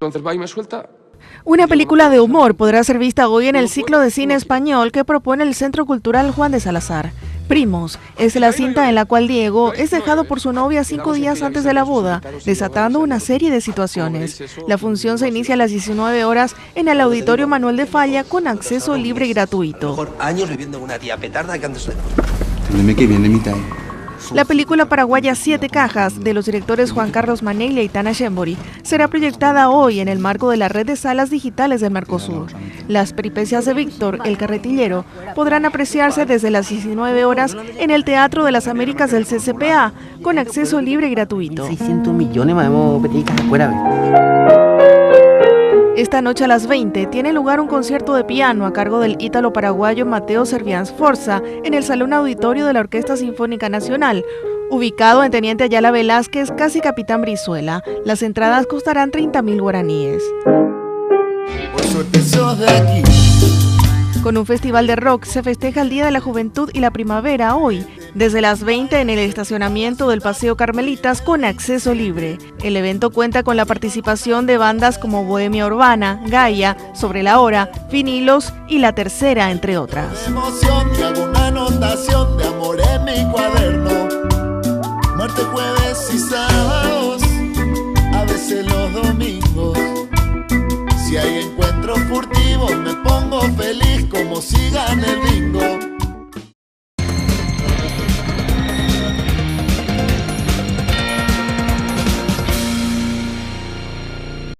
entonces va y me suelta. Una película de humor podrá ser vista hoy en el ciclo de cine español que propone el Centro Cultural Juan de Salazar. Primos es la cinta en la cual Diego es dejado por su novia 5 días antes de la boda, desatando una serie de situaciones. La función se inicia a las 19 horas en el Auditorio Manuel de Falla con acceso libre y gratuito. Mejor años viviendo con una tía petarda que antes de... Entendeme que viene mitad. La película paraguaya Siete Cajas, de los directores Juan Carlos Maneglia y Tana Shembori, será proyectada hoy en el marco de la red de salas digitales del Mercosur. Las peripecias de Víctor, el carretillero, podrán apreciarse desde las 19 horas en el Teatro de las Américas del CCPA, con acceso libre y gratuito. 600 millones más hemos pedido afuera. Esta noche a las 20 tiene lugar un concierto de piano a cargo del ítalo-paraguayo Mateo Servián Sforza en el Salón Auditorio de la Orquesta Sinfónica Nacional, ubicado en Teniente Ayala Velázquez, casi Capitán Brizuela. Las entradas costarán 30.000 guaraníes. Con un festival de rock se festeja el Día de la Juventud y la Primavera hoy, desde las 20 en el estacionamiento del Paseo Carmelitas con acceso libre. El evento cuenta con la participación de bandas como Bohemia Urbana, Gaia, Sobre la Hora, Vinilos y La Tercera, entre otras. Emoción, y hago una anotación de amor en mi cuaderno. Martes, jueves y sábados, a veces los domingos. Si hay encuentros furtivos me pongo feliz como si gane el bingo.